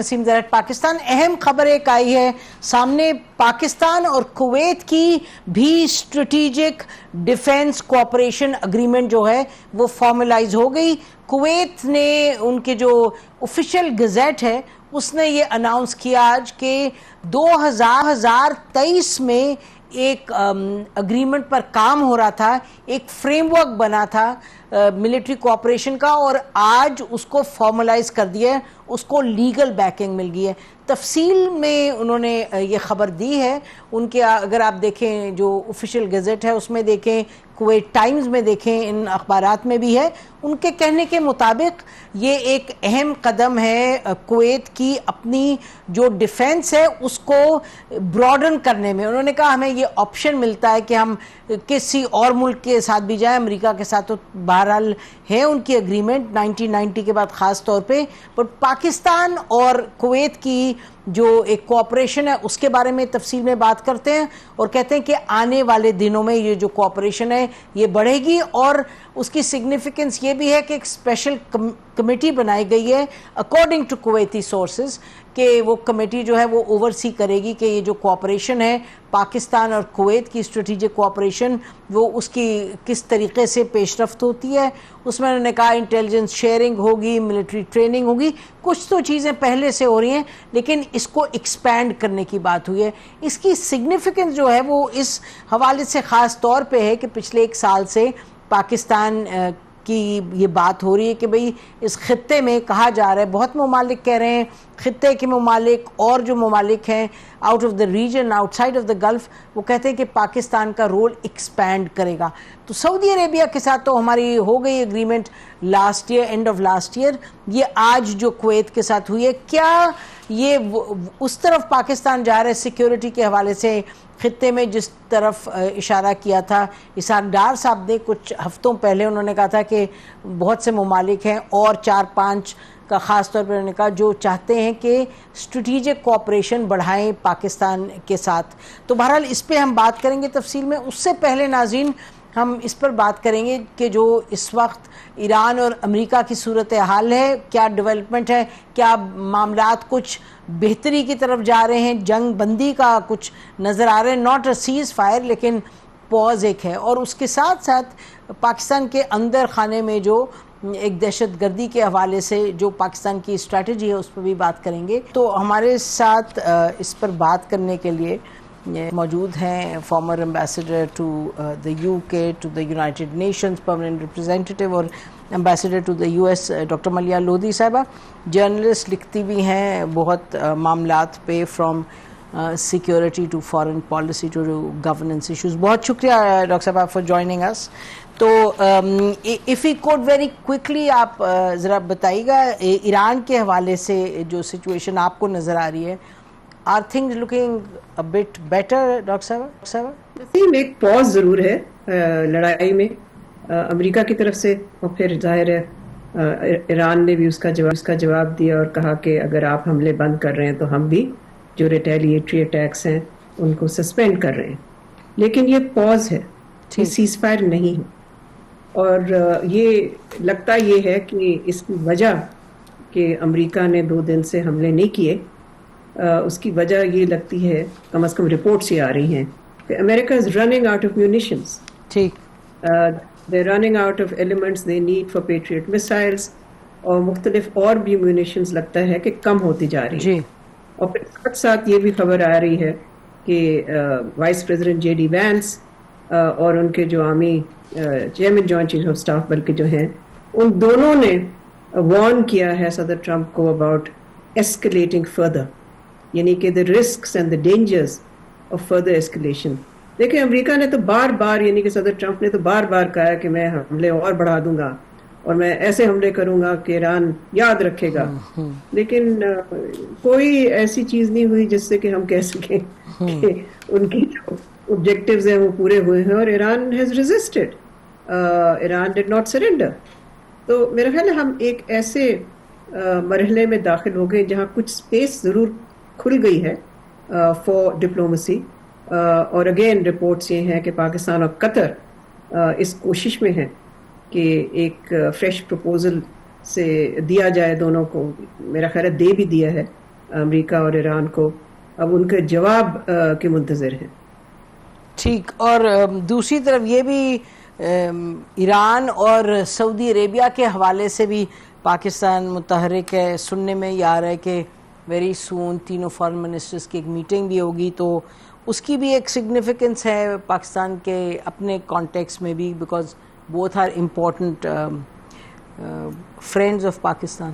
نسیم زرعت پاکستان. اہم خبر ایک آئی ہے سامنے, پاکستان اور کویت کی بھی اسٹریٹجک ڈیفینس کوآپریشن اگریمنٹ جو ہے وہ فارملائز ہو گئی. کویت نے ان کے جو آفیشیل گزٹ ہے اس نے یہ اناؤنس کیا آج کہ 2023 میں ایک اگریمنٹ پر کام ہو رہا تھا, ایک فریم ورک بنا تھا ملٹری کوآپریشن کا, اور آج اس کو فارملائز کر دیا ہے, اس کو لیگل بیکنگ مل گئی ہے. تفصیل میں انہوں نے یہ خبر دی ہے ان کے, اگر آپ دیکھیں جو آفیشیل گزٹ ہے اس میں دیکھیں, کویت ٹائمز میں دیکھیں, ان اخبارات میں بھی ہے. ان کے کہنے کے مطابق یہ ایک اہم قدم ہے کویت کی اپنی جو ڈیفینس ہے اس کو براڈن کرنے میں. انہوں نے کہا ہمیں یہ آپشن ملتا ہے کہ ہم کسی اور ملک کے ساتھ بھی جائیں, امریکہ کے ساتھ تو بہرحال ہے ان کی اگریمنٹ 1990 کے بعد خاص طور پہ, بٹ پاکستان اور کویت کی جو ایک کوآپریشن ہے اس کے بارے میں تفصیل میں بات کرتے ہیں, اور کہتے ہیں کہ آنے والے دنوں میں یہ جو کوآپریشن ہے یہ بڑھے گی. اور اس کی سگنیفیکنس یہ بھی ہے کہ ایک اسپیشل کمیٹی بنائی گئی ہے اکارڈنگ ٹو کویتی سورسز, کہ وہ کمیٹی جو ہے وہ اوورسی کرے گی کہ یہ جو کوآپریشن ہے پاکستان اور کویت کی اسٹریٹجک کوآپریشن وہ اس کی کس طریقے سے پیش رفت ہوتی ہے. اس میں انہوں نے کہا انٹیلیجنس شیئرنگ ہوگی, ملٹری ٹریننگ ہوگی, کچھ تو چیزیں پہلے سے ہو رہی ہیں لیکن اس کو ایکسپینڈ کرنے کی بات ہوئی ہے. اس کی سگنیفیکنس جو ہے وہ اس حوالے سے خاص طور پہ ہے کہ پچھلے ایک سال سے پاکستان کی یہ بات ہو رہی ہے کہ بھئی اس خطے میں کہا جا رہا ہے, بہت ممالک کہہ رہے ہیں, خطے کے ممالک اور جو ممالک ہیں out of the region, out side of the golf, وہ کہتے ہیں کہ پاکستان کا رول ایکسپینڈ کرے گا. تو سعودی عربیہ کے ساتھ تو ہماری ہو گئی agreement last year, end of last year, یہ آج جو کویت کے ساتھ ہوئی ہے, کیا یہ اس طرف پاکستان جا رہا ہے سیکیورٹی کے حوالے سے خطے میں جس طرف اشارہ کیا تھا اسحاق ڈار صاحب نے کچھ ہفتوں پہلے؟ انہوں نے کہا تھا کہ بہت سے ممالک ہیں اور 4-5 کا خاص طور پر انہوں نے کہا جو چاہتے ہیں کہ اسٹریٹجک کوآپریشن بڑھائیں پاکستان کے ساتھ. تو بہرحال اس پہ ہم بات کریں گے تفصیل میں. اس سے پہلے ناظرین ہم اس پر بات کریں گے کہ جو اس وقت ایران اور امریکہ کی صورتحال ہے, کیا ڈیولپمنٹ ہے, کیا معاملات کچھ بہتری کی طرف جا رہے ہیں, جنگ بندی کا کچھ نظر آ رہے ہیں, ناٹ اے سیز فائر لیکن پوز ایک ہے, اور اس کے ساتھ ساتھ پاکستان کے اندر خانے میں جو ایک دہشت گردی کے حوالے سے جو پاکستان کی اسٹریٹجی ہے اس پر بھی بات کریں گے. تو ہمارے ساتھ اس پر بات کرنے کے لیے موجود ہیں former ambassador to the UK, to the United Nations permanent representative اور ambassador to the US doctor Maleeha Lodhi صاحبہ, جرنلسٹ, لکھتی بھی ہیں بہت معاملات پہ, from security to foreign policy to governance issues. بہت شکریہ ڈاکٹر صاحب فار جوائننگ اس. تو if you could very quickly آپ ذرا بتائیے گا ایران کے حوالے سے جو سچویشن آپ کو نظر آ رہی ہے, are things looking a bit better doctor صاحب؟ ایک پاز ضرور ہے لڑائی میں امریکہ کی طرف سے, اور پھر ظاہر ہے ایران نے بھی اس کا جواب دیا اور کہا کہ اگر آپ حملے بند کر رہے ہیں تو ہم بھی جو ریٹیلیٹری اٹیکس ہیں ان کو سسپینڈ کر رہے ہیں. لیکن یہ پاز ہے, یہ سیز فائر نہیں ہے. اور یہ لگتا یہ ہے کہ اس کی وجہ کہ امریکہ نے 2 دن سے حملے نہیں کیے, اس کی وجہ یہ لگتی ہے, کم از کم رپورٹس یہ آ رہی ہیں کہ امریکہ از رننگ آؤٹ آف میونیشنز. ٹھیک, they're running out of elements they need for Patriot missiles, اور مختلف اور بھی میونیشنز لگتا ہے کہ کم ہوتی جا رہی ہیں. اور پھر ساتھ ساتھ یہ بھی خبر آ رہی ہے کہ وائس پریزیڈنٹ JD وینس اور ان کے جو army chairman joint chief of staff بلکہ جو ہیں, ان دونوں نے وارن کیا ہے صدر ٹرمپ کو اباؤٹ escalating further, یعنی کہ the risks and the dangers of further escalation. دیکھیں امریکہ نے تو بار بار, یعنی کہ صدر ٹرمپ نے تو بار بار کہا کہ میں حملے اور بڑھا دوں گا اور میں ایسے حملے کروں گا کہ ایران یاد رکھے گا, لیکن کوئی ایسی چیز نہیں ہوئی جس سے کہ ہم کہہ سکیں کہ ان کی جو آبجیکٹیوز ہیں وہ پورے ہوئے ہیں, اور Iran has resisted, Iran did not surrender. تو میرا خیال ہے ہم ایک ایسے مرحلے میں داخل ہو گئے جہاں کچھ اسپیس ضرور کھل گئی ہے فار ڈپلومسی. اور اگین رپورٹس یہ ہیں کہ پاکستان اور قطر اس کوشش میں ہیں کہ ایک فریش پروپوزل سے دیا جائے دونوں کو, میرا خیال ہے دے بھی دیا ہے, امریکہ اور ایران کو اب ان کے جواب کے منتظر ہیں. ٹھیک. اور دوسری طرف یہ بھی ایران اور سعودی عربیہ کے حوالے سے بھی پاکستان متحرک ہے. سننے میں یہ آ رہا ہے کہ ویری سون تینوں فارن منسٹرز کی ایک میٹنگ بھی ہوگی, تو اس کی بھی ایک سگنیفیکنس ہے پاکستان کے اپنے کانٹیکس میں بھی, because both are important friends of Pakistan.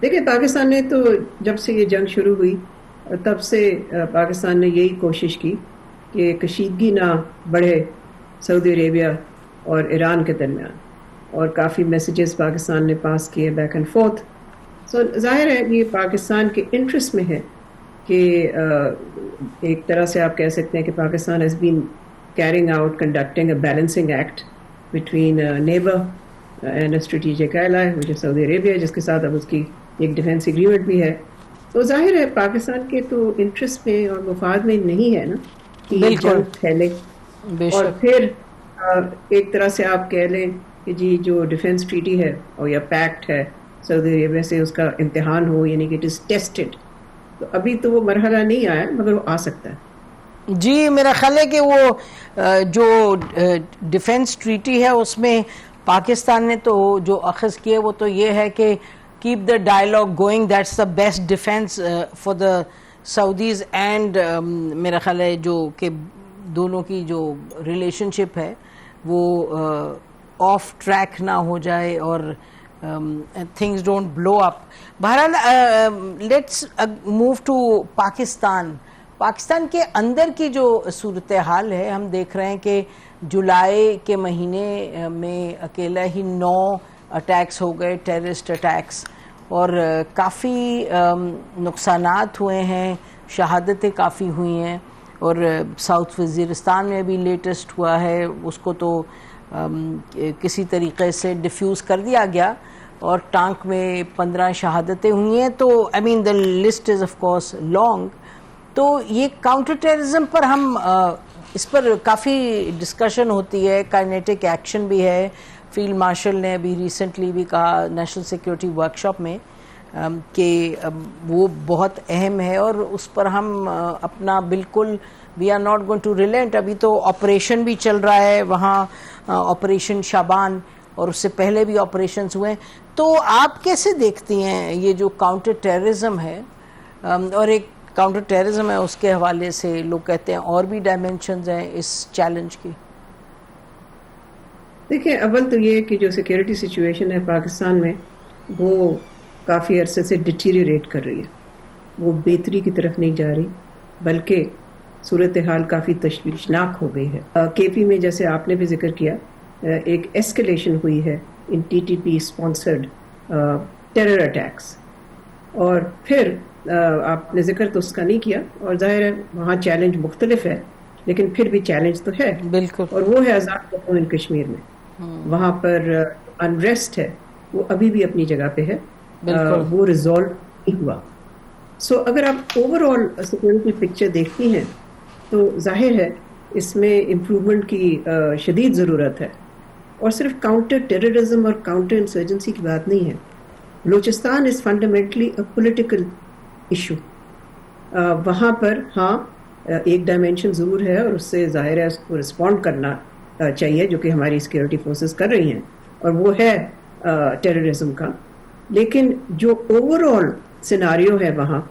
دیکھیں, پاکستان نے تو جب سے یہ جنگ شروع ہوئی تب سے پاکستان نے یہی کوشش کی کہ کشیدگی نہ بڑھے سعودی عربیہ اور ایران کے درمیان, اور کافی میسیجز پاکستان نے پاس کیے بیک اینڈ فورتھ. سو ظاہر ہے یہ پاکستان کے انٹرسٹ میں ہے کہ ایک طرح سے آپ کہہ سکتے ہیں کہ Pakistan has been carrying out conducting a balancing act between neighbour and a strategic ally which is Saudi Arabia, جس کے ساتھ اب اس کی ایک ڈیفینس ایگریمنٹ بھی ہے. تو ظاہر ہے پاکستان کے تو انٹرسٹ میں اور مفاد میں نہیں ہے نا کہ یہ جنگ پھیلے, اور پھر ایک طرح سے آپ کہہ لیں کہ جی جو ڈیفینس ٹریٹی ہے اور یا پیکٹ ہے سعودی عربیہ سے اس کا امتحان ہو, یعنی کہ اٹ از ٹیسٹڈ. تو ابھی تو وہ مرحلہ نہیں آیا مگر وہ آ سکتا ہے. جی, میرا خیال ہے کہ وہ جو ڈیفینس ٹریٹی ہے اس میں پاکستان نے تو جو اخذ کیے وہ تو یہ ہے کہ keep the dialogue going, that's the best defense for the Saudis, and میرا خیال ہے جو کہ دونوں کی جو ریلیشن شپ ہے وہ آف ٹریک نہ ہو جائے اور things don't blow up. بہرحال let's move to Pakistan. Pakistan کے اندر کی جو صورتحال ہے, ہم دیکھ رہے ہیں کہ جولائی کے مہینے میں اکیلا ہی 9 اٹیکس ہو گئے, ٹیررسٹ اٹیکس, اور کافی نقصانات ہوئے ہیں, شہادتیں کافی ہوئی ہیں. اور ساؤتھ وزیرستان میں بھی لیٹسٹ ہوا ہے, اس کو تو کسی طریقے سے ڈیفیوز کر دیا گیا, اور ٹانک میں 15 شہادتیں ہوئی ہیں. تو I mean the list is of course long. تو یہ کاؤنٹر ٹیررزم پر ہم اس پر کافی ڈسکشن ہوتی ہے, کائنیٹک ایکشن بھی ہے. فیلڈ مارشل نے ابھی ریسنٹلی بھی کہا نیشنل سیکیورٹی ورکشاپ میں کہ وہ بہت اہم ہے, اور اس پر ہم اپنا بالکل we are not going to relent. ابھی تو آپریشن بھی چل رہا ہے وہاں, آپریشن شابان, اور اس سے پہلے بھی آپریشنز ہوئے. تو آپ کیسے دیکھتی ہیں یہ جو کاؤنٹر ٹیررزم ہے, اور ایک کاؤنٹر ٹیررزم ہے اس کے حوالے سے لوگ کہتے ہیں اور بھی ڈائمینشنز ہیں اس چیلنج کی؟ دیکھیں, اول تو یہ کہ جو سیکیورٹی سچویشن ہے پاکستان میں وہ کافی عرصے سے ڈیٹیریریٹ کر رہی ہے, وہ بہتری کی طرف نہیں جا رہی, بلکہ صورتحال کافی تشویشناک ہو گئی ہے. کے پی میں جیسے آپ نے بھی ذکر کیا ایک ایسکیلیشن ہوئی ہے in T T P sponsored terror attacks, اور پھر آپ نے ذکر تو اس کا نہیں کیا, اور ظاہر ہے وہاں چیلنج مختلف ہے لیکن پھر بھی چیلنج تو ہے. بالکل. اور وہ ہے آزاد پختون کشمیر میں, وہاں پر انریسٹ ہے وہ ابھی بھی اپنی جگہ پہ ہے, وہ ریزالو نہیں ہوا. سو اگر آپ اوور آل سیکورٹی پکچر دیکھتی ہیں تو ظاہر ہے اس میں امپرومنٹ کی شدید ضرورت ہے, اور صرف کاؤنٹر ٹیررزم اور کاؤنٹر انسرجنسی کی بات نہیں ہے. بلوچستان از فنڈامنٹلی اے پولیٹیکل ایشو. وہاں پر ہاں ایک ڈائمینشن ضرور ہے, اور اس سے ظاہر ہے اس کو رسپونڈ کرنا چاہیے جو کہ ہماری سیکورٹی فورسز کر رہی ہیں, اور وہ ہے ٹیررزم کا. لیکن جو اوور آل سیناریو ہے وہاں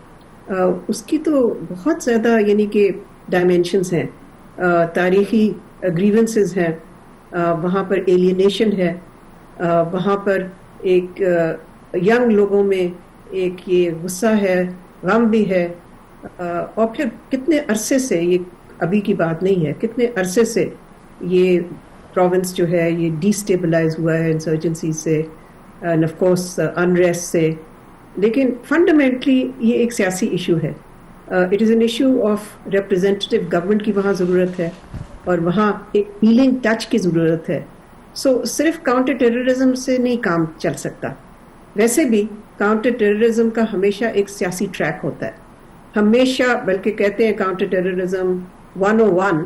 اس کی تو بہت زیادہ یعنی کہ ڈائمینشنز ہیں, تاریخی گریونسز ہیں, وہاں پر ایلینیشن ہے, وہاں پر ایک ینگ لوگوں میں ایک یہ غصہ ہے, غم بھی ہے, اور پھر کتنے عرصے سے, یہ ابھی کی بات نہیں ہے, کتنے عرصے سے یہ پروونس جو ہے یہ ڈی اسٹیبلائز ہوا ہے انسرجنسی سے, اینڈ آف کورس انریسٹ سے. لیکن فنڈامنٹلی یہ ایک سیاسی ایشو ہے. It is an issue of representative government کی وہاں ضرورت ہے, اور وہاں ایک ہیلنگ ٹچ کی ضرورت ہے. سو صرف کاؤنٹر ٹیررزم سے نہیں کام چل سکتا. ویسے بھی کاؤنٹر ٹیررزم کا ہمیشہ ایک سیاسی ٹریک ہوتا ہے, ہمیشہ. بلکہ کہتے ہیں counter terrorism 101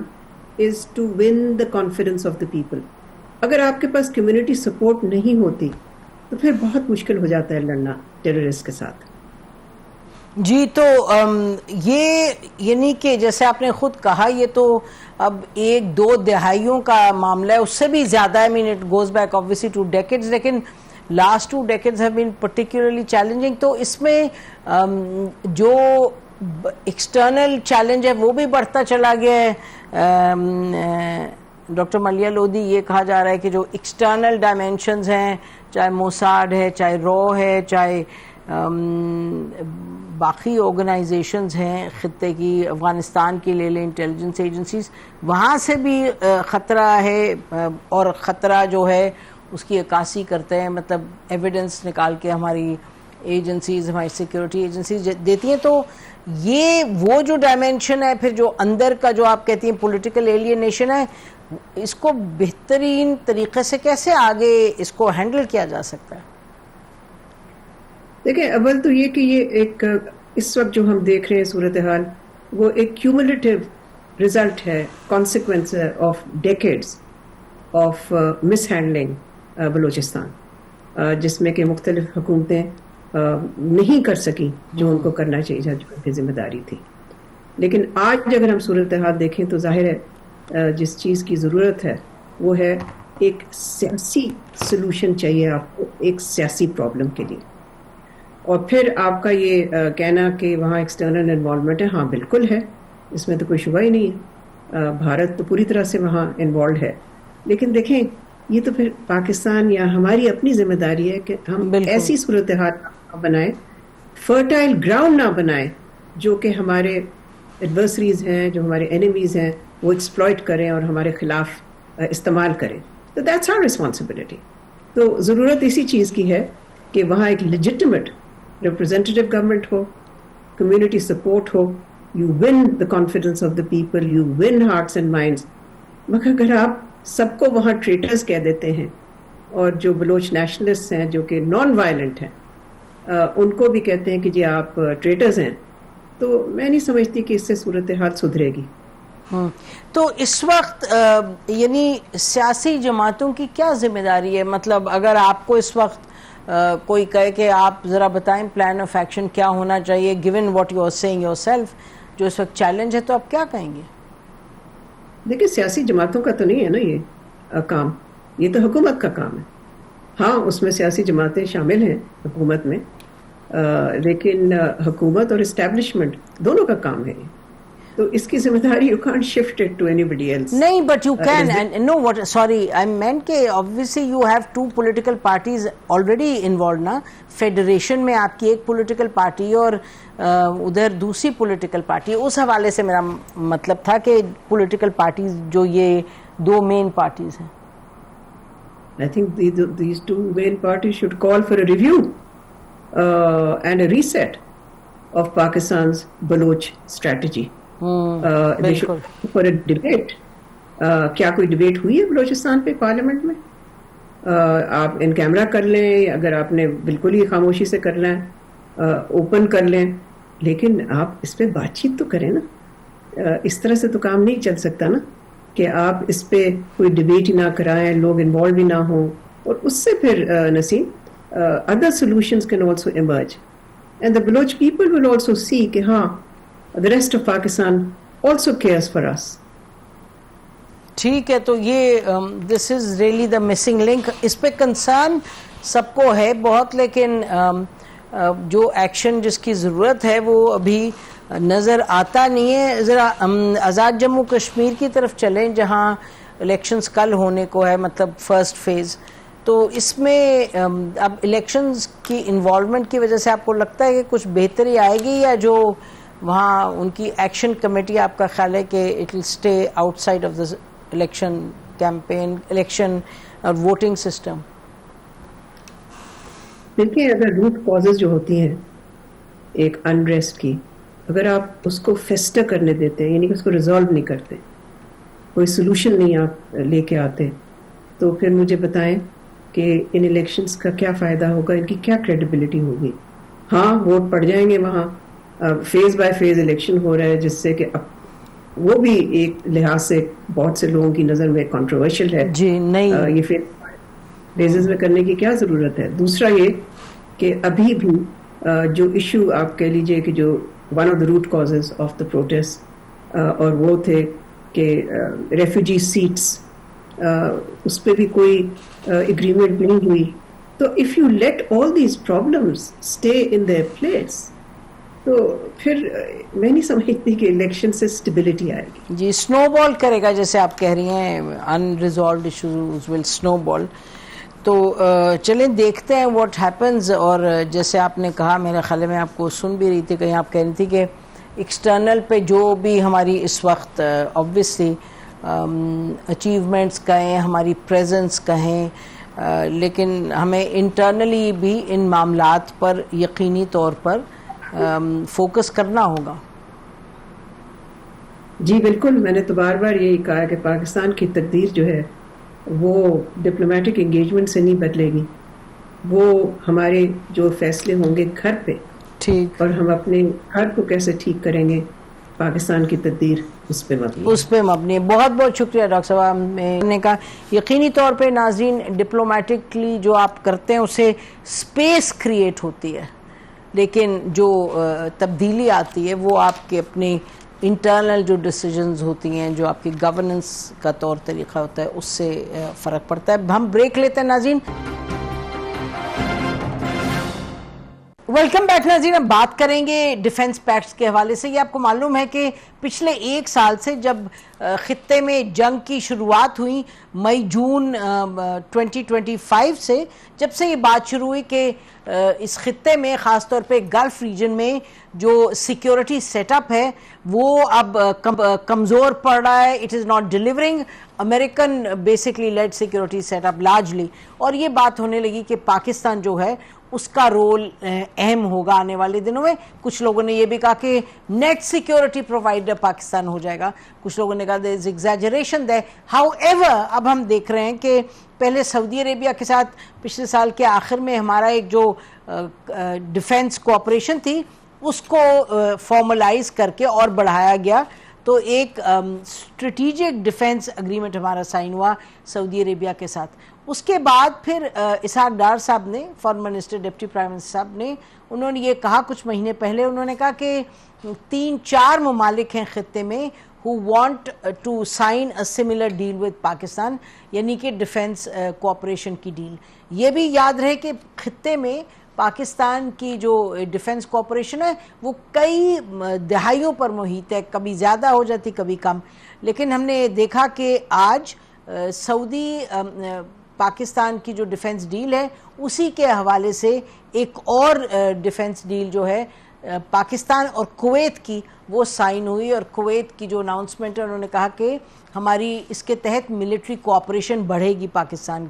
is to win the confidence of the people. اگر آپ کے پاس کمیونٹی سپورٹ نہیں ہوتی تو پھر بہت مشکل ہو جاتا ہے لڑنا ٹیررسٹ کے ساتھ. جی تو یہ یعنی کہ جیسے آپ نے خود کہا یہ تو اب 1-2 دہائیوں کا معاملہ ہے, اس سے بھی زیادہ ہے. It goes back obviously 2 decades, لیکن last 2 decades have been particularly challenging. تو اس میں جو ایکسٹرنل چیلنج ہے وہ بھی بڑھتا چلا گیا ہے. ڈاکٹر ملیہ لودھی, یہ کہا جا رہا ہے کہ جو ایکسٹرنل ڈائمینشنز ہیں, چاہے موساد ہے, چاہے رو ہے, چاہے باقی آرگنائزیشنز ہیں خطے کی, افغانستان کی لے لیں انٹیلیجنس ایجنسیز, وہاں سے بھی خطرہ ہے, اور خطرہ جو ہے اس کی عکاسی کرتے ہیں, مطلب ایویڈنس نکال کے ہماری ایجنسیز, ہماری سیکیورٹی ایجنسیز دیتی ہیں. تو یہ وہ جو ڈائمینشن ہے, پھر جو اندر کا جو آپ کہتی ہیں پولیٹیکل ایلینیشن ہے, اس کو بہترین طریقے سے کیسے آگے اس کو ہینڈل کیا جا سکتا ہے؟ دیکھیں, اول تو یہ کہ یہ ایک اس وقت جو ہم دیکھ رہے ہیں صورتحال, وہ ایک کیومولیٹیو ریزلٹ ہے, consequence of decades of miss handling Balochistan, جس میں کہ مختلف حکومتیں نہیں کر سکیں جو ان کو کرنا چاہیے, جو ان کی ذمہ داری تھی. لیکن آج اگر ہم صورتحال دیکھیں تو ظاہر ہے جس چیز کی ضرورت ہے وہ ہے ایک سیاسی سلوشن چاہیے آپ کو ایک سیاسی پرابلم کے لیے. اور پھر آپ کا یہ کہنا کہ وہاں ایکسٹرنل انوالومنٹ ہے, ہاں بالکل ہے, اس میں تو کوئی شبہ ہی نہیں ہے, بھارت تو پوری طرح سے وہاں انوالوڈ ہے. لیکن دیکھیں, یہ تو پھر پاکستان یا ہماری اپنی ذمہ داری ہے کہ ہم ایسی صورتحال بنائیں, فرٹائل گراؤنڈ نہ بنائیں جو کہ ہمارے ایڈورسریز ہیں, جو ہمارے اینیمیز ہیں, وہ ایکسپلائٹ کریں اور ہمارے خلاف استعمال کریں. تو دیٹس آور ریسپانسبلٹی. تو ضرورت اسی چیز کی ہے کہ وہاں ایک لیجٹمیٹ ریپرزینٹیو گورنمنٹ ہو, کمیونٹی سپورٹ ہو, you win the confidence of the people, you win hearts and minds. مگر اگر آپ سب کو وہاں ٹریٹرز کہہ دیتے ہیں, اور جو بلوچ نیشنلسٹ ہیں جو کہ نان وائلنٹ ہیں ان کو بھی کہتے ہیں کہ جی آپ ٹریٹرز ہیں, تو میں نہیں سمجھتی کہ اس سے صورتحال سدھرے گی. تو اس وقت یعنی سیاسی جماعتوں کی کیا ذمہ داری ہے؟ مطلب اگر آپ کو اس وقت کوئی کہے کہ آپ ذرا بتائیں پلان آف ایکشن کیا ہونا چاہیے given what you are saying yourself, جو اس وقت چیلنج ہے, تو آپ کیا کہیں گے؟ دیکھیں, سیاسی جماعتوں کا تو نہیں ہے نا یہ کام, یہ تو حکومت کا کام ہے. ہاں اس میں سیاسی جماعتیں شامل ہیں حکومت میں, لیکن حکومت اور اسٹیبلشمنٹ دونوں کا کام ہے. تو اس کی ذمہ داری you can't shift it to anybody else. نہیں, but you can. And no, what? Sorry, I meant کہ obviously you have 2 political parties already involved نا. فیڈریشن میں آپ کی ایک پولیٹیکل پارٹی اور ادھر دوسری پولیٹیکل پارٹی. اس حوالے سے میرا مطلب تھا کہ پولیٹیکل پارٹیز جو یہ 2 مین پارٹیز ہیں. I think these 2 main parties should call for a review and a reset of Pakistan's Baloch strategy. For a debate. کیا کوئی ڈبیٹ ہوئی ہے بلوچستان پہ پارلیمنٹ میں؟ آپ ان کیمرہ کر لیں, اگر آپ نے بالکل ہی خاموشی سے کرنا ہے اوپن کر لیں, لیکن آپ اس پہ بات چیت تو کریں نا. اس طرح سے تو کام نہیں چل سکتا نا کہ آپ اس پہ کوئی ڈبیٹ ہی نہ کرائیں, لوگ انوالو بھی نہ ہوں, اور اس سے پھر نسیم other solutions can also emerge and the Baloch people will also see کہ ہاں the rest of Pakistan also cares for us. ٹھیک ہے, تو یہ this is really the missing link. اس پہ کنسرن سب کو ہے بہت, لیکن جو ایکشن جس کی ضرورت ہے وہ ابھی نظر آتا نہیں ہے. ذرا آزاد جموں کشمیر کی طرف چلیں جہاں الیکشنز کل ہونے کو ہے, مطلب فرسٹ فیز. تو اس میں اب الیکشنز کی انوالومنٹ کی وجہ سے آپ کو لگتا ہے کہ کچھ بہتری آئے گی, یا جو وہاں ان کی ایکشن کمیٹی آپ کا خیال ہے کہ it will stay out side of the election campaign, election اور ووٹنگ سسٹم؟ دیکھیں, اگر روٹ کازز جو ہوتی ہیں ایک انریسٹ کی, اگر آپ اس کو فیسٹر کرنے دیتے ہیں, یعنی کہ اس کو ریزالو نہیں کرتے, کوئی سولوشن نہیں آپ لے کے آتے, تو پھر مجھے بتائیں کہ ان الیکشنز کا کیا فائدہ ہوگا, ان کی کیا کریڈیبلٹی ہوگی. ہاں ووٹ پڑ جائیں گے وہاں, فیز بائی فیز الیکشن ہو رہا ہے, جس سے کہ وہ بھی ایک لحاظ سے بہت سے لوگوں کی نظر میں کنٹروورشل ہے. جی نہیں, یہ فیزز میں کرنے کی کیا ضرورت ہے. دوسرا یہ کہ ابھی بھی جو ایشو آپ کہہ لیجئے کہ جو one of the root causes of the protest, اور وہ تھے کہ ریفیوجی سیٹس، اس پہ بھی کوئی اگریمنٹ نہیں ہوئی. تو if you let all these problems stay in their place تو پھر میں نہیں سمجھتی کہ الیکشن سے اسٹیبلٹی آئے گی. جی سنو بال کرے گا، جیسے آپ کہہ رہی ہیں انریزالوڈ ایشوز ول سنو بال. تو چلیں دیکھتے ہیں واٹ ہیپنز. اور جیسے آپ نے کہا، میرے خیال میں آپ کو سن بھی رہی تھی، کہیں آپ کہہ رہی تھی کہ ایکسٹرنل پہ جو بھی ہماری اس وقت آبویسلی اچیومنٹس کہیں، ہماری پریزنس کہیں، لیکن ہمیں انٹرنلی بھی ان معاملات پر یقینی طور پر فوکس کرنا ہوگا. جی بالکل، میں نے تو بار بار یہی کہا کہ پاکستان کی تقدیر جو ہے وہ ڈپلومیٹک انگیجمنٹ سے نہیں بدلے گی. وہ ہمارے جو فیصلے ہوں گے گھر پہ، ٹھیک، اور ہم اپنے گھر کو کیسے ٹھیک کریں گے، پاکستان کی تقدیر اس پہ مبنی. اس پہ مبنی. بہت بہت شکریہ ڈاکٹر صاحب. میں نے کہا یقینی طور پہ ناظرین، ڈپلومیٹکلی جو آپ کرتے ہیں اسے اسپیس کریٹ ہوتی ہے، لیکن جو تبدیلی آتی ہے وہ آپ کے اپنے انٹرنل جو ڈیسیجنز ہوتی ہیں، جو آپ کی گورننس کا طور طریقہ ہوتا ہے، اس سے فرق پڑتا ہے. ہم بریک لیتے ہیں ناظرین. ویلکم بیک ناظرین. اب بات کریں گے ڈیفنس پیکٹس کے حوالے سے. یہ آپ کو معلوم ہے کہ پچھلے ایک سال سے جب خطے میں جنگ کی شروعات ہوئی، مئی جون 2025 سے، جب سے یہ بات شروع ہوئی کہ اس خطے میں خاص طور پہ گلف ریجن میں جو سیکیورٹی سیٹ اپ ہے وہ اب کمزور پڑ رہا ہے. It is not delivering American basically lead security set up largely. اور یہ بات ہونے لگی کہ پاکستان جو ہے اس کا رول اہم ہوگا آنے والے دنوں میں. کچھ لوگوں نے یہ بھی کہا کہ نیٹ سیکیورٹی پرووائڈر پاکستان ہو جائے گا. کچھ لوگوں نے کہا there is exaggeration there. However, اب ہم دیکھ رہے ہیں کہ پہلے سعودی عربیہ کے ساتھ پچھلے سال کے آخر میں ہمارا ایک جو ڈیفنس کوآپریشن تھی اس کو فارملائز کر کے اور بڑھایا گیا. تو ایک اسٹریٹیجک ڈیفنس اگریمنٹ ہمارا سائن ہوا سعودی عربیہ کے ساتھ. اس کے بعد پھر اسحاق ڈار صاحب نے، foreign minister deputy prime minister صاحب نے، انہوں نے یہ کہا کچھ مہینے پہلے، انہوں نے کہا کہ 3-4 ممالک ہیں خطے میں who want to sign a similar deal with Pakistan, یعنی کہ ڈیفنس کوآپریشن کی ڈیل. یہ بھی یاد رہے کہ خطے میں پاکستان کی جو ڈیفنس کوآپریشن ہے وہ کئی دہائیوں پر محیط ہے، کبھی زیادہ ہو جاتی کبھی کم. لیکن ہم نے دیکھا کہ آج سعودی پاکستان کی جو ڈیفنس ڈیل ہے اسی کے حوالے سے ایک اور ڈیفنس ڈیل جو ہے پاکستان اور کویت کی وہ سائن ہوئی. اور کویت کی جو اناؤنسمنٹ ہے انہوں نے کہا کہ ہماری اس کے تحت ملٹری کوآپریشن بڑھے گی پاکستان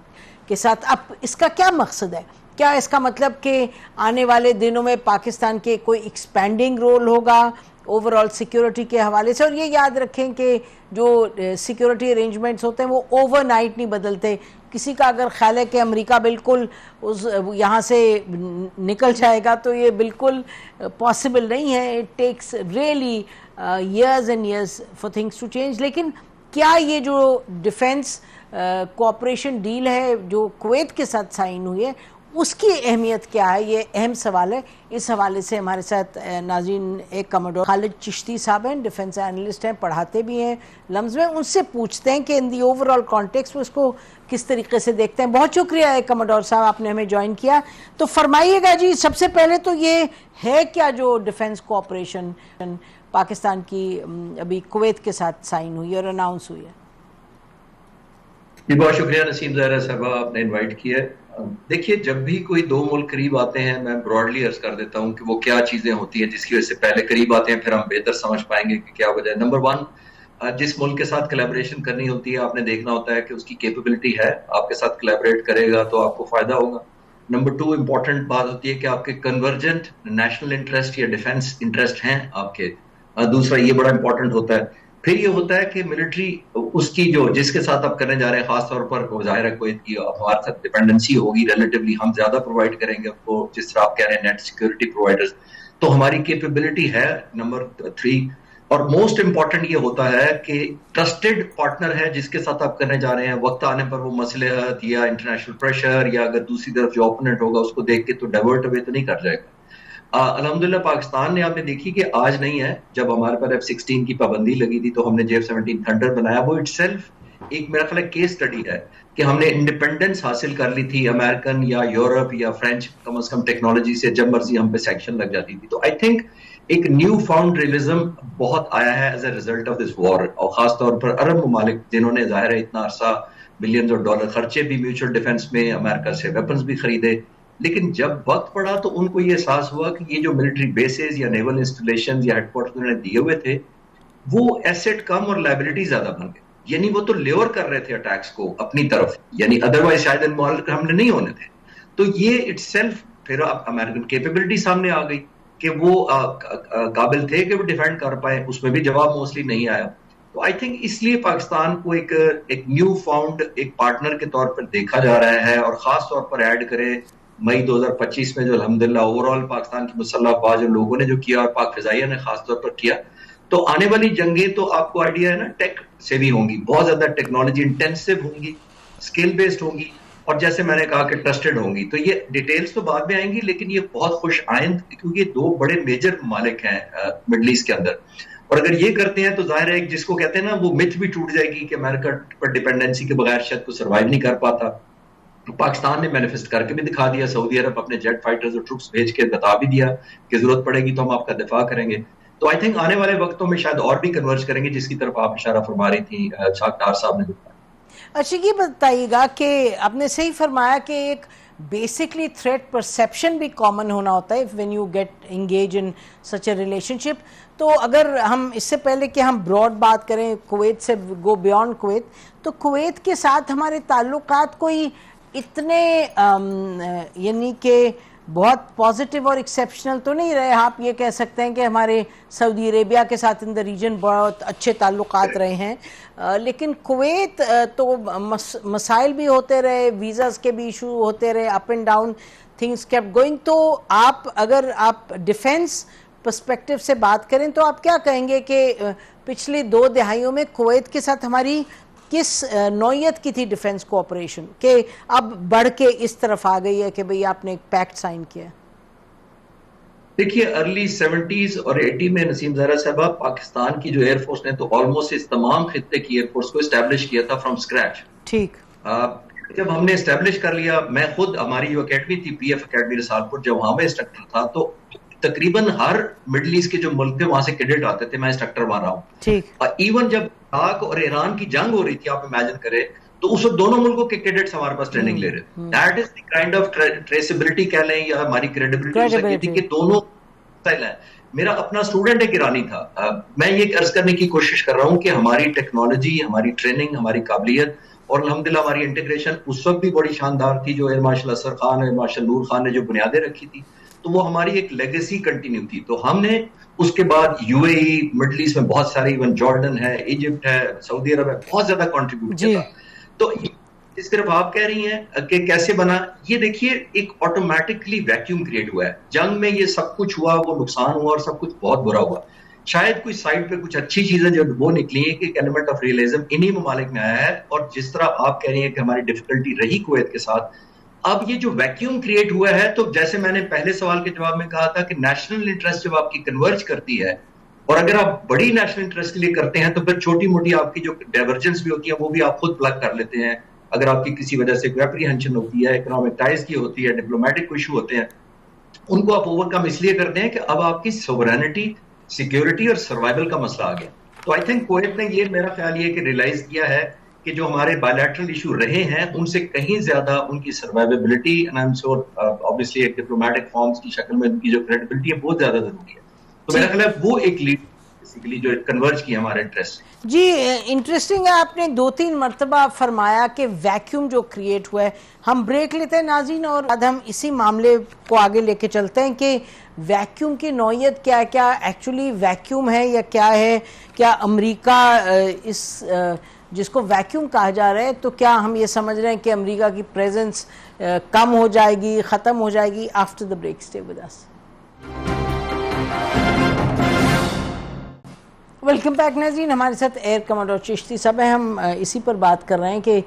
کے ساتھ. اب اس کا کیا مقصد ہے؟ کیا اس کا مطلب کہ آنے والے دنوں میں پاکستان کے کوئی ایکسپینڈنگ رول ہوگا اوور آل سیکیورٹی کے حوالے سے؟ اور یہ یاد رکھیں کہ جو سیکیورٹی ارینجمنٹس ہوتے ہیں وہ اوور نائٹ نہیں بدلتے. کسی کا اگر خیال ہے کہ امریکہ بالکل یہاں سے نکل جائے گا تو یہ بالکل پاسبل نہیں ہے. It takes really years and years for things to change. لیکن کیا یہ جو ڈیفنس کوآپریشن ڈیل ہے جو کویت کے ساتھ سائن ہوئی ہے اس کی اہمیت کیا ہے؟ یہ اہم سوال ہے. اس حوالے سے ہمارے ساتھ ناظرین ایک کموڈور خالد چشتی صاحب ہیں، ڈیفنس اینالسٹ ہیں، پڑھاتے بھی ہیں لمز میں. ان سے پوچھتے ہیں کہ ان دی اوور آل کانٹیکسٹ اس کو کس طریقے سے دیکھتے ہیں. بہت شکریہ کموڈور صاحب، آپ نے ہمیں جوائن کیا. تو فرمائیے گا جی، سب سے پہلے تو یہ ہے کیا جو ڈیفنس کوآپریشن پاکستان کی ابھی کویت کے ساتھ سائن ہوئی اور اناؤنس ہوئی ہے؟ جی بہت شکریہ نسیم زہرا صاحبہ، آپ نے انوائٹ کیا ہے. دیکھیے، جب بھی کوئی دو ملک قریب آتے ہیں، میں براڈلی عرض کر دیتا ہوں کہ وہ کیا چیزیں ہوتی ہیں جس کی وجہ سے پہلے قریب آتے ہیں، پھر ہم بہتر سمجھ پائیں گے کہ کیا وجہ ہے. نمبر 1، جس ملک کے ساتھ کلیبریشن کرنی ہوتی ہے آپ نے دیکھنا ہوتا ہے کہ اس کی کیپیبلٹی ہے، آپ کے ساتھ کلیبریٹ کرے گا تو آپ کو فائدہ ہوگا. نمبر 2 امپورٹنٹ بات ہوتی ہے کہ آپ کے کنورجنٹ نیشنل انٹرسٹ یا ڈیفنس انٹرسٹ ہیں آپ کے. دوسرا یہ بڑا امپورٹنٹ ہوتا ہے. پھر یہ ہوتا ہے کہ ملٹری اس کی جو جس کے ساتھ آپ کرنے جا رہے ہیں، خاص طور پر ظاہر ہے کویت کی ہمارے ساتھ ڈیپینڈنسی ہوگی ریلیٹیولی، ہم زیادہ پرووائڈ کریں گے آپ کو، جس طرح آپ کہہ رہے ہیں نیٹ سیکورٹی پرووائڈرز، تو ہماری کیپیبلٹی ہے. نمبر 3 اور موسٹ امپورٹنٹ یہ ہوتا ہے کہ ٹرسٹڈ پارٹنر ہے جس کے ساتھ آپ کرنے جا رہے ہیں. وقت آنے پر وہ مصلحت یا انٹرنیشنل پریشر یا اگر دوسری طرف جو اوپوننٹ ہوگا اس کو دیکھ کے تو ڈائیورٹ اوے تو نہیں کر جائے گا. الحمدللہ پاکستان نے آپ نے دیکھی کہ آج نہیں ہے, جب ہمارے پر F-16 کی پابندی لگی تھی تو ہم نے JF-17 تھنڈر بنایا. وہ اٹ سیلف ایک میرا خیال کیس اسٹڈی ہے کہ ہم نے انڈیپینڈنس حاصل کر لی تھی امریکن یا یورپ یا فرینچ کم از کم ٹیکنالوجی سے, جب مرضی ہم پہ سیکشن لگ جاتی تھی. تو آئی تھنک ایک نیو فاؤنڈ ریئلزم بہت آیا ہے as a result of this war, اور خاص طور پر عرب ممالک جنہوں نے ظاہر ہے اتنا عرصہ بلینز آف ڈالر خرچے بھی میوچل ڈیفنس میں, امریکہ سے ویپنز بھی خریدے, لیکن جب وقت پڑا تو ان کو یہ احساس ہوا کہ یہ جو ملٹری بیسز یا نیول انسٹالیشن یا ہیڈ کوارٹر انہوں نے دیے ہوئے تھے وہ ایسٹ کم اور لائبلٹی زیادہ بن گئے. یعنی وہ تو لیور کر رہے تھے اٹیکس کو اپنی طرف, یعنی ادروائز شاید ان ممالک ہم نے نہیں ہونے تھے. تو یہ اٹ سیلف پھر امریکن کیپیبلٹی سامنے آ گئی کہ وہ قابل تھے کہ وہ ڈیفینڈ کر پائے, اس میں بھی جواب موسٹلی نہیں آیا. تو آئی تھنک اس لیے پاکستان کو ایک نیو فاؤنڈ ایک پارٹنر کے طور پر دیکھا جا رہا ہے, اور خاص طور پر ایڈ کرے مئی 2025 میں جو الحمدللہ اوور آل پاکستان کی مسلح افواج اور لوگوں نے جو کیا اور پاک فضائیہ نے خاص طور پر کیا, تو آنے والی جنگیں تو آپ کو آئیڈیا ہے نا ٹیک سے بھی ہوں گی, بہت زیادہ ٹیکنالوجی انٹینسو ہوں گی, اسکل بیسڈ ہوں گی, اور جیسے میں نے کہا کہ ٹرسٹڈ ہوں گی. تو یہ ڈیٹیلز تو بعد میں آئیں گی, لیکن یہ بہت خوش آئند, کیونکہ یہ دو بڑے میجر ممالک ہیں مڈل ایسٹ کے اندر, اور اگر یہ کرتے ہیں تو ظاہر ہے جس کو کہتے ہیں نا وہ متھ بھی ٹوٹ جائے گی کہ امریکہ پر ڈیپینڈنسی کے بغیر شاید کو سروائیو نہیں کر پاتا. پاکستان نے مینیفیسٹ کر کے بھی دکھا دیا, سعودی عرب اپنے جیٹ فائٹرز اور ٹروپس بھیج کے بتا بھی دیا کہ ضرورت پڑے گی تو ہم آپ کا دفاع کریں گے. تو آئی تھنک آنے والے وقتوں میں شاید اور بھی کنورج کریں گے, جس کی طرف آپ اشارہ فرما رہی تھی ڈار صاحب نے. اچھا یہ بتائیے گا کہ آپ نے صحیح فرمایا کہ ایک بیسکلی تھریٹ پرسیپشن بھی کامن ہونا ہوتا ہے when you get engage in such a relationship. تو اگر ہم اس سے پہلے کہ ہم براڈ بات کریں کویت سے گو بیونڈ کویت, تو کویت کے ساتھ ہمارے تعلقات کوئی اتنے یعنی کہ بہت پازیٹیو اور ایکسیپشنل تو نہیں رہے. آپ یہ کہہ سکتے ہیں کہ ہمارے سعودی عربیہ کے ساتھ ان دا ریجن بہت اچھے تعلقات رہے ہیں, لیکن کویت تو مسائل بھی ہوتے رہے, ویزاز کے بھی ایشو ہوتے رہے, up and down things kept going. تو اگر آپ ڈیفینس پرسپیکٹو سے بات کریں تو آپ کیا کہیں گے کہ پچھلی 2 دہائیوں میں کویت کے ساتھ ہماری کس نوعیت کی تھی ڈیفینس کوآپریشن کہ اب بڑھ کے اس طرف آ گئی ہے کہ بھئی آپ نے ایک پیکٹ سائن کیا؟ دیکھیے ارلی 70s اور 80 میں نسیم زہرا صاحبہ پاکستان کی جو ایئر فورس نے تو آلموسٹ اس تمام خطے کی ایئر فورس کو اسٹیبلش کیا تھا فرام اسکریچ. ٹھیک. جب ہم نے اسٹیبلش کر لیا, میں خود ہماری جو اکیڈمی تھی پی ایف اکیڈمی رسالپور, جب وہاں میں انسٹرکٹر تھا تو تقریباً ہر مڈل ایسٹ کے جو ملک تھے وہاں سے کیڈٹ آتے تھے, میں انسٹرکٹر وہاں رہا ہوں. ایون جب عراق اور ایران کی جنگ ہو رہی تھی, آپ امیجن کریں, تو اس وقت دونوں ملکوں کے کیڈٹس ہمارے پاس ٹریننگ لے رہے تھے. That is the kind of traceability کہہ لیں یا ہماری کریڈیبلٹی ہو سکتی تھی کہ دونوں سٹائل ہیں. میرا اپنا اسٹوڈنٹ ایک ایرانی تھا, میں یہ عرض کرنے کی کوشش کر رہا ہوں کہ ہماری ٹیکنالوجی, ہماری ٹریننگ, ہماری قابلیت اور الحمدللہ ہماری انٹیگریشن اس وقت بھی بڑی شاندار تھی. جو ایئر مارشل اسر خان, ایئر مارشل نور خان نے جو بنیادیں رکھی تھی, تو وہ ہماری ایک لیگیسی کنٹینیو تھی. تو ہم نے اس کے بعد U A E, middle east میں بہت سارے, ایون جارڈن ہے, ایجپٹ ہے, سعودی عرب ہے, بہت زیادہ کنٹریبیوٹ کیا تھا. تو اس طرف آپ کہہ رہی ہیں کہ کیسے بنا, یہ دیکھیے ایک آٹومیٹکلی ویکیوم کریٹ ہوا ہے. جنگ میں یہ سب کچھ ہوا, وہ نقصان ہوا اور سب کچھ بہت برا ہوا. شاید کوئی سائڈ پہ کچھ اچھی چیزیں جو وہ نکلی ہیں کہ ایک ایلیمنٹ آف ریئلزم انہی ممالک میں آیا ہے. اور جس طرح آپ کہہ رہی ہیں کہ ہماری ڈیفیکلٹی رہی کویت کے ساتھ, اب یہ جو ویکیوم کریٹ ہوا ہے, تو جیسے میں نے پہلے سوال کے جواب میں کہا تھا کہ نیشنل انٹرسٹ جب آپ کی کنورج کرتی ہے, اور اگر آپ بڑی نیشنل انٹرسٹ کے لیے کرتے ہیں, تو پھر چھوٹی موٹی آپ کی جو ڈائیورجنس بھی ہوتی ہے وہ بھی آپ خود پلگ کر لیتے ہیں. اگر آپ کی کسی وجہ سے کوئی اپریہنشن ہوتی ہے, اکنامک ٹائز کی ہوتی ہے, ڈپلومیٹک ایشو ہوتے ہیں, ان کو آپ اوور کم اس لیے کرتے ہیں کہ اب آپ کی سوورینٹی, سیکیورٹی اور سروائیول کا مسئلہ آ گیا. تو آئی تھنک کویت نے یہ, میرا خیال یہ کہ ریلائز کیا ہے کہ جو ہمارے بائیلیٹرل ایشو رہے ہیں ان سے کہیں زیادہ ان کی survivability, and I am sure obviously ایک ڈپلومیٹک فارمز کی شکل میں ان کی جو کریڈیبلٹی ہے بہت زیادہ ضروری ہے. تو میرا خیال ہے وہ ایک لیڈ بیسیکلی جو کنورج کی ہمارے انٹرسٹ. جی انٹرسٹنگ ہے, آپ نے 2-3 مرتبہ فرمایا کہ ویکیوم جو کریٹ ہوا ہے. ہم بریک لیتے ہیں ناظرین, اور بعد ہم اسی معاملے کو آگے لے کے چلتے ہیں کہ ویکیوم کی نوعیت کیا ہے, کیا ایکچولی ویکیوم ہے یا کیا ہے, کیا امریکہ اس جس کو ویکیوم کہا جا رہا ہے, تو کیا ہم یہ سمجھ رہے ہیں کہ امریکہ کی پریزنس کم ہو جائے گی, ختم ہو جائے گی؟ After the break stay with us. Welcome back ناظرین، ہمارے ساتھ ایئر کمانڈر چشتی صاحب ہیں. ہم اسی پر بات کر رہے ہیں کہ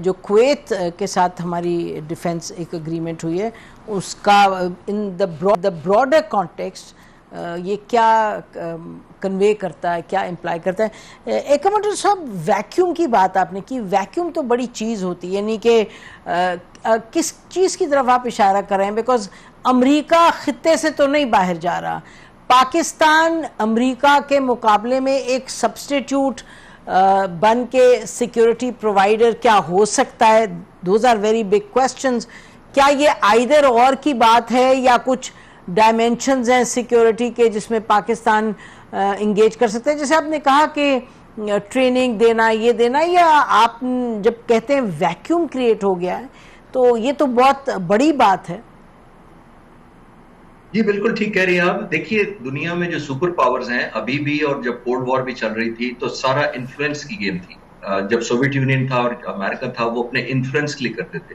جو کویت کے ساتھ ہماری ڈیفنس ایک اگریمنٹ ہوئی ہے اس کا ان دا براڈر کانٹیکسٹ یہ کیا کنوے کرتا ہے, کیا امپلائی کرتا ہے. ایئر کمانڈر صاحب, ویکیوم کی بات آپ نے کی. ویکیوم تو بڑی چیز ہوتی ہے, یعنی کہ کس چیز کی طرف آپ اشارہ کر رہے ہیں؟ بیکاز امریکہ خطے سے تو نہیں باہر جا رہا, پاکستان امریکہ کے مقابلے میں ایک سبسٹیٹیوٹ بن کے سیکیورٹی پرووائڈر کیا ہو سکتا ہے؟ Those are very big questions. کیا یہ آئیدر اور کی بات ہے یا کچھ ڈائمینشنز ہیں سیکیورٹی کے جس میں پاکستان انگیج کر سکتے ہیں؟ جیسے آپ نے کہا کہ ٹریننگ دینا, یہ دینا, یا آپ جب کہتے ہیں ویکیوم کریٹ ہو گیا ہے تو یہ تو بہت بڑی بات ہے. جی بالکل ٹھیک کہہ رہی ہیں آپ. دیکھیے دنیا میں جو سپر پاورز ہیں ابھی بھی, اور جب کولڈ وار بھی چل رہی تھی تو سارا انفلوئنس کی گیم تھی. جب سوویت یونین تھا اور امریکہ تھا وہ اپنے انفلوئنس کے لیے کرتے تھے.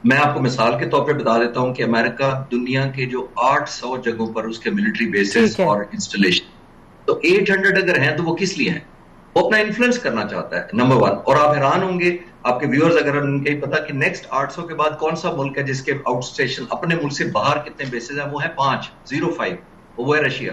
میں آپ کو مثال کے طور پہ بتا دیتا ہوں کہ امریکہ دنیا کے جو 800 جگہوں پر اس کے ملٹری بیسز اور انسٹالیشن, تو 800 اگر ہیں تو وہ کس لیے ہیں؟ وہ اپنا انفلوئنس کرنا چاہتا ہے, نمبر 1. اور آپ حیران ہوں گے, آپ کے ویورز اگر ان کے پتا کہ نیکسٹ 800 کے بعد کون سا ملک ہے جس کے آؤٹ اسٹیشن اپنے ملک سے باہر کتنے بیسز ہیں؟ وہ ہے 5 وہ ہے رشیا,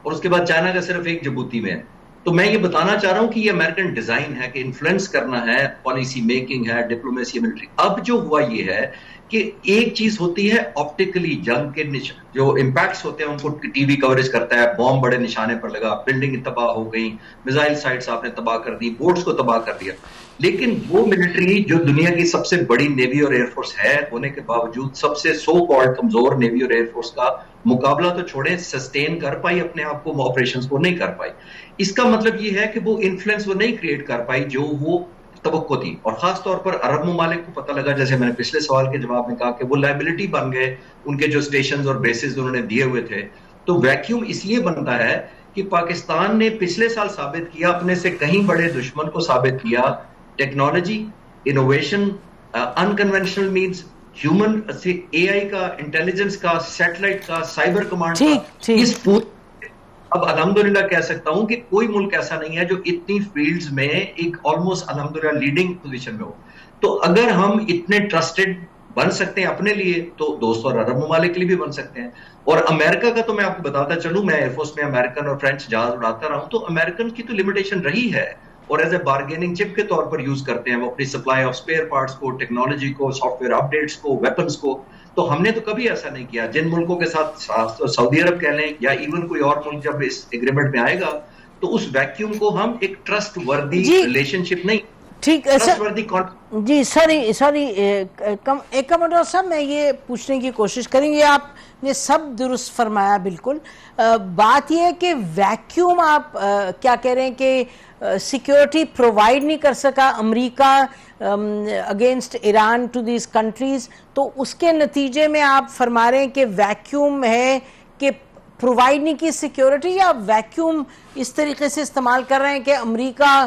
اور اس کے بعد چائنا کا صرف ایک جبوتی میں ہے. تو میں یہ بتانا چاہ رہا ہوں کہ یہ امریکن ڈیزائن ہے کہ انفلوئنس کرنا ہے, پالیسی میکنگ ہے, ڈپلومیسی, ملٹری. اب جو ہوا یہ ہے کہ ایک چیز ہوتی ہے آپٹیکلی, جنگ کے جو امپیکٹس ہوتے ہیں ان کو ٹی وی کوریج کرتا ہے, بوم بڑے نشانے پر لگا, بلڈنگ تباہ ہو گئی, میزائل سائٹس آپ نے تباہ کر دی, بورڈز کو تباہ کر دیا. لیکن وہ ملٹری جو دنیا کی سب سے بڑی نیوی اور ایئر فورس ہے ہونے کے باوجود سب سے سو کالڈ کمزور نیوی اور ایئر فورس کا مقابلہ تو چھوڑیں, سسٹین کر پائی اپنے آپ کو, آپریشنز کو نہیں کر پائی. اس کا مطلب یہ ہے کہ وہ انفلوئنس وہ نہیں کریٹ کر پائی جو وہ توقع تھی. اور خاص طور پر عرب ممالک کو پتہ لگا, جیسے میں نے پچھلے سوال کے جواب میں کہا, کہ وہ لائبلٹی بن گئے ان کے جو اسٹیشنز اور بیسز انہوں نے دیے ہوئے تھے. تو ویکیوم اس لیے بنتا ہے کہ پاکستان نے پچھلے سال ثابت کیا, اپنے سے کہیں بڑے دشمن کو ثابت کیا, technology, innovation, unconventional means, human, A I کا, انٹیلیجنس کا, سیٹلائٹ کا, سائبر کمانڈ کا, اس پورے. اب الحمدللہ کہہ سکتا ہوں کہ کوئی ملک ایسا نہیں ہے جو اتنی فیلڈز میں ایک آلموسٹ الحمدللہ لیڈنگ پوزیشن میں ہو. تو اگر ہم اتنے ٹرسٹڈ بن سکتے ہیں اپنے لیے تو دوست اور عرب ممالک کے لیے بھی بن سکتے ہیں. اور امریکہ کا تو میں آپ کو بتاتا چلوں, میں ایئر فورس میں امریکن اور فرینچ جہاز اڑاتا رہا ہوں, تو امریکن کی تو لمیٹیشن رہی ہے, اور ایز اے بارگیننگ چپ کے طور پر یوز کرتے ہیں وہ اپنی سپلائی آف اسپیئر پارٹس کو, ٹیکنالوجی کو, سافٹ ویئر اپڈیٹس کو, ویپنس کو. تو ہم نے تو کبھی ایسا نہیں کیا. جن ملکوں کے ساتھ سعودی عرب کہہ لیں یا ایون کوئی اور ملک جب اس ایگریمنٹ میں آئے گا تو اس ویکیوم کو ہم ایک ٹرسٹ وردی ریلیشن شپ نہیں, ٹھیک ہے جی. سوری ایک کمانڈر صاحب, میں یہ پوچھنے کی کوشش کریں گے, آپ نے سب درست فرمایا بالکل. بات یہ ہے کہ ویکیوم آپ کیا کہہ رہے ہیں کہ سیکیورٹی پرووائڈ نہیں کر سکا امریکہ against Iran to these countries, تو اس کے نتیجے میں آپ فرما رہے ہیں کہ ویکیوم ہے کہ پرووائڈ نہیں کی سیکیورٹی, یا ویکیوم اس طریقے سے استعمال کر رہے ہیں کہ امریکہ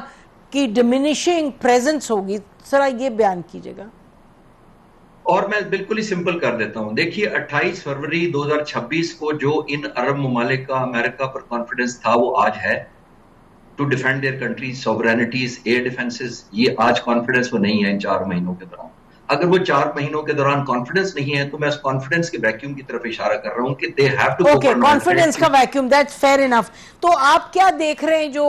کی ڈیمینشنگ پریزنس ہوگی؟ ذرا یہ بیان کیجئے گا. اور میں بالکل ہی سمپل کر دیتا ہوں. دیکھیے 28 فروری 2026 کو جو ان عرب ممالک کا امریکہ پر کانفیڈنس تھا وہ آج ہے, to defend their countries sovereignties, air defences. یہ آج کانفیڈنس وہ نہیں ہے ان 4 مہینوں کے دوران. اگر وہ 4 مہینوں کے دوران کانفیڈنس نہیں ہے تو میں اس کانفیڈنس کے ویکیوم کی طرف اشارہ کر رہا ہوں کہ they have to go for confidence کا ویکیوم, دیٹس فیئر انف. تو آپ کیا دیکھ رہے ہیں جو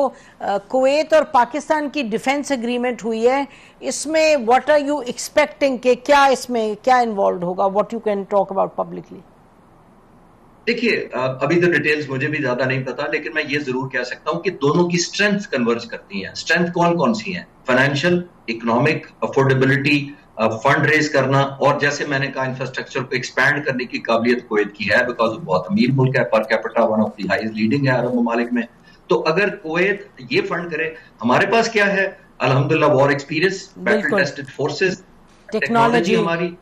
کویت اور پاکستان کی ڈیفنس اگریمنٹ ہوئی ہے, اس میں واٹ آر یو ایکسپیکٹنگ کہ کیا اس میں کیا انوالوڈ ہوگا؟ What you can talk about publicly. دیکھیے ابھی تو ڈیٹیلز مجھے بھی زیادہ نہیں پتا, لیکن میں یہ ضرور کہہ سکتا ہوں کہ دونوں کی سٹرینتھ کنورج کرتی ہیں. سٹرینتھ کون کون سی ہیں؟ Financial, economic, affordability, fund raise کرنا, اور جیسے میں نے کہا انفراسٹرکچر کو ایکسپینڈ کرنے کی قابلیت کویت کی ہے, بیکاز وہ بہت امیر ملک ہے, per capita one of the highest leading ہے عرب ممالک میں. تو اگر کویت یہ فنڈ کرے, ہمارے پاس کیا ہے الحمدللہ, war experience, battle tested forces, technology ہماری,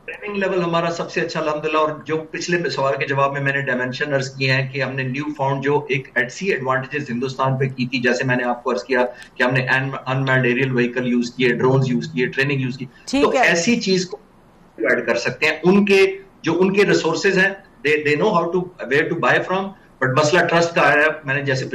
ٹریننگ لیول ہمارا سب سے اچھا الحمدللہ. اور جو پچھلے سوال کے جواب میں نے ڈائمینشن عرض کی ہیں کہ ہم نے نیو فاؤنڈ جو ایک ایٹ سی ایڈوانٹیجز ہندوستان پہ کی تھی, جیسے میں نے آپ کو عرض کیا کہ ہم نے انمینڈ ایریل وہیکل یوز کیے, ڈرونز یوز کیے, ٹریننگ یوز کی. تو ایسی چیز کو ایڈ کر سکتے ہیں. ان کے ریسورسز ہیں, they know how to where to buy from, but مسئلہ ٹرسٹ کا ہے. میں نے جیسے